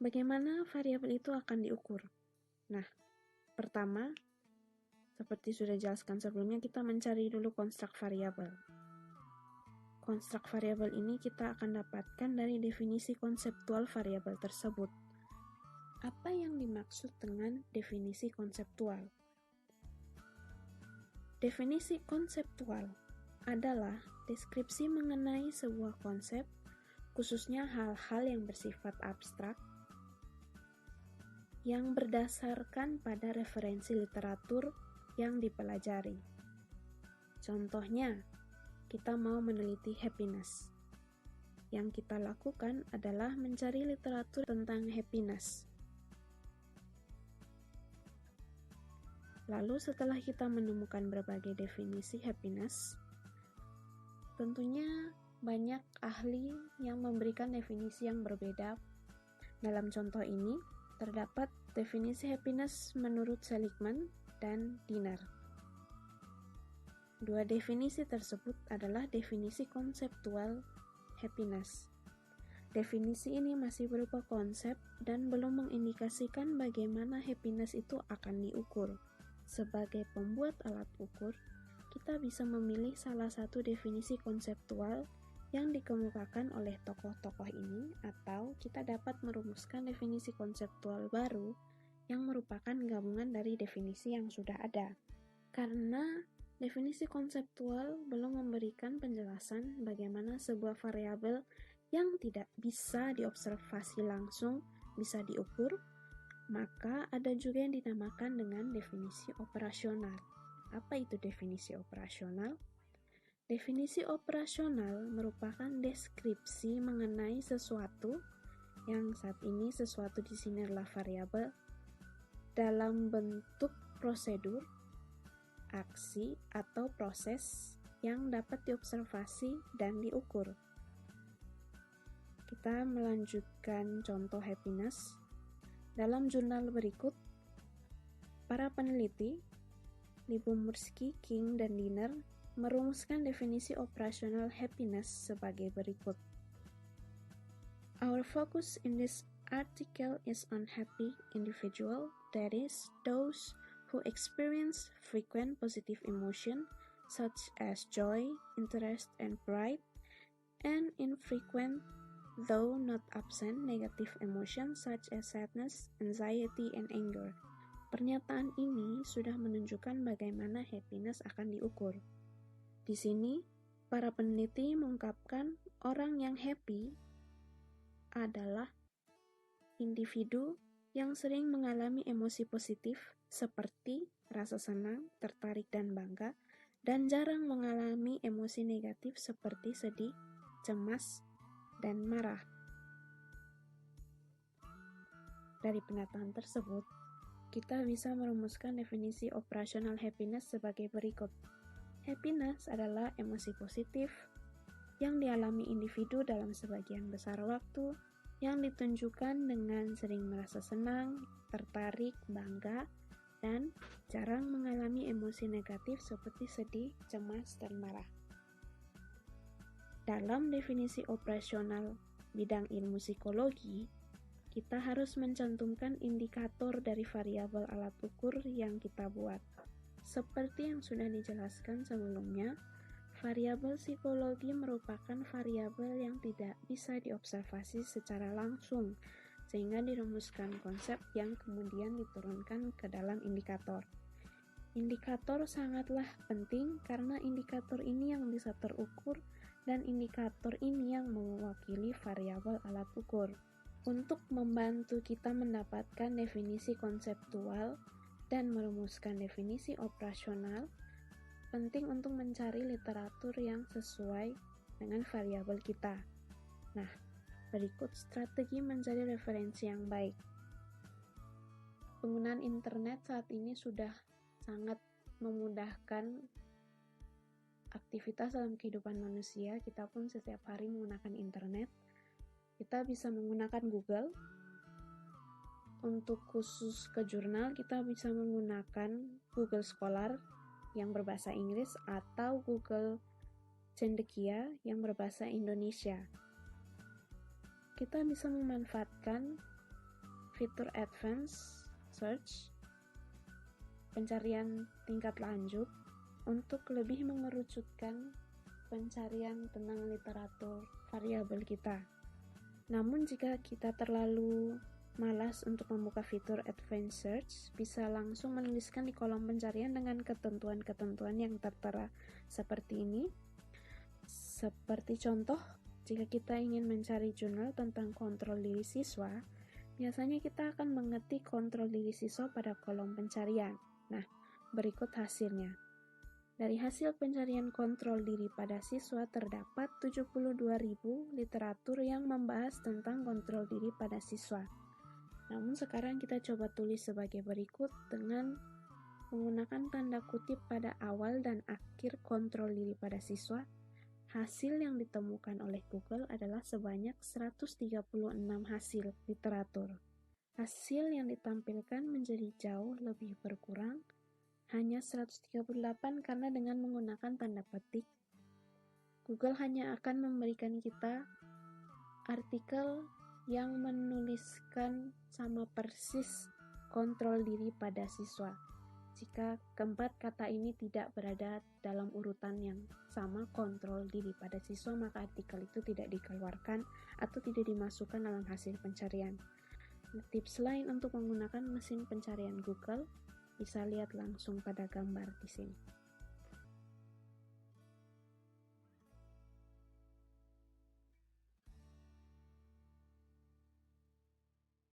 Bagaimana variabel itu akan diukur? Nah, pertama, seperti sudah jelaskan sebelumnya, kita mencari dulu konstruk variabel. Konstruk variabel ini kita akan dapatkan dari definisi konseptual variabel tersebut. Apa yang dimaksud dengan definisi konseptual? Definisi konseptual adalah deskripsi mengenai sebuah konsep, khususnya hal-hal yang bersifat abstrak, yang berdasarkan pada referensi literatur yang dipelajari. Contohnya, kita mau meneliti happiness. Yang kita lakukan adalah mencari literatur tentang happiness. Lalu setelah kita menemukan berbagai definisi happiness, tentunya banyak ahli yang memberikan definisi yang berbeda. Dalam contoh ini, terdapat definisi happiness menurut Seligman dan Dinner. Dua definisi tersebut adalah definisi konseptual happiness. Definisi ini masih berupa konsep dan belum mengindikasikan bagaimana happiness itu akan diukur. Sebagai pembuat alat ukur, kita bisa memilih salah satu definisi konseptual yang dikemukakan oleh tokoh-tokoh ini, atau kita dapat merumuskan definisi konseptual baru yang merupakan gabungan dari definisi yang sudah ada. Karena definisi konseptual belum memberikan penjelasan bagaimana sebuah variabel yang tidak bisa diobservasi langsung bisa diukur, maka ada juga yang dinamakan dengan definisi operasional. Apa itu definisi operasional? Definisi operasional merupakan deskripsi mengenai sesuatu, yang saat ini sesuatu di sini adalah variabel, dalam bentuk prosedur, aksi, atau proses yang dapat diobservasi dan diukur. Kita melanjutkan contoh happiness. Dalam jurnal berikut, para peneliti, Lyubomirsky, King, dan Dinner, merumuskan definisi operasional happiness sebagai berikut. Our focus in this article is on happy individual, that is, those who experience frequent positive emotion, such as joy, interest, and pride, and infrequent, though not absent, negative emotions such as sadness, anxiety, and anger. Pernyataan ini sudah menunjukkan bagaimana happiness akan diukur. Di sini, para peneliti mengungkapkan orang yang happy adalah individu yang sering mengalami emosi positif seperti rasa senang, tertarik, dan bangga, dan jarang mengalami emosi negatif seperti sedih, cemas, dan marah. Dari pernyataan tersebut, kita bisa merumuskan definisi operasional happiness sebagai berikut. Happiness adalah emosi positif yang dialami individu dalam sebagian besar waktu, yang ditunjukkan dengan sering merasa senang, tertarik, bangga, dan jarang mengalami emosi negatif seperti sedih, cemas, dan marah. Dalam definisi operasional bidang ilmu psikologi, kita harus mencantumkan indikator dari variabel alat ukur yang kita buat. Seperti yang sudah dijelaskan sebelumnya, variabel psikologi merupakan variabel yang tidak bisa diobservasi secara langsung, sehingga dirumuskan konsep yang kemudian diturunkan ke dalam indikator. Indikator sangatlah penting karena indikator ini yang bisa terukur dan indikator ini yang mewakili variabel alat ukur. Untuk membantu kita mendapatkan definisi konseptual dan merumuskan definisi operasional, penting untuk mencari literatur yang sesuai dengan variabel kita. Nah, berikut strategi mencari referensi yang baik. Penggunaan internet saat ini sudah sangat memudahkan aktivitas dalam kehidupan manusia. Kita pun setiap hari menggunakan internet. Kita bisa menggunakan Google. Untuk khusus ke jurnal, kita bisa menggunakan Google Scholar yang berbahasa Inggris atau Google Cendekia yang berbahasa Indonesia. Kita bisa memanfaatkan fitur Advanced Search, pencarian tingkat lanjut, untuk lebih mengerucutkan pencarian tentang literatur variabel kita. Namun jika kita terlalu malas untuk membuka fitur Advanced Search, bisa langsung menuliskan di kolom pencarian dengan ketentuan-ketentuan yang tertera seperti ini. Seperti contoh, jika kita ingin mencari jurnal tentang kontrol diri siswa, biasanya kita akan mengetik kontrol diri siswa pada kolom pencarian. Nah, berikut hasilnya. Dari hasil pencarian kontrol diri pada siswa terdapat 72.000 literatur yang membahas tentang kontrol diri pada siswa. Namun sekarang kita coba tulis sebagai berikut dengan menggunakan tanda kutip pada awal dan akhir kontrol diri pada siswa. Hasil yang ditemukan oleh Google adalah sebanyak 136 hasil literatur. Hasil yang ditampilkan menjadi jauh lebih berkurang, hanya 138 karena dengan menggunakan tanda petik, Google hanya akan memberikan kita artikel yang menuliskan sama persis kontrol diri pada siswa. Jika keempat kata ini tidak berada dalam urutan yang sama kontrol diri pada siswa, maka artikel itu tidak dikeluarkan atau tidak dimasukkan dalam hasil pencarian. Tips lain untuk menggunakan mesin pencarian Google bisa lihat langsung pada gambar di sini.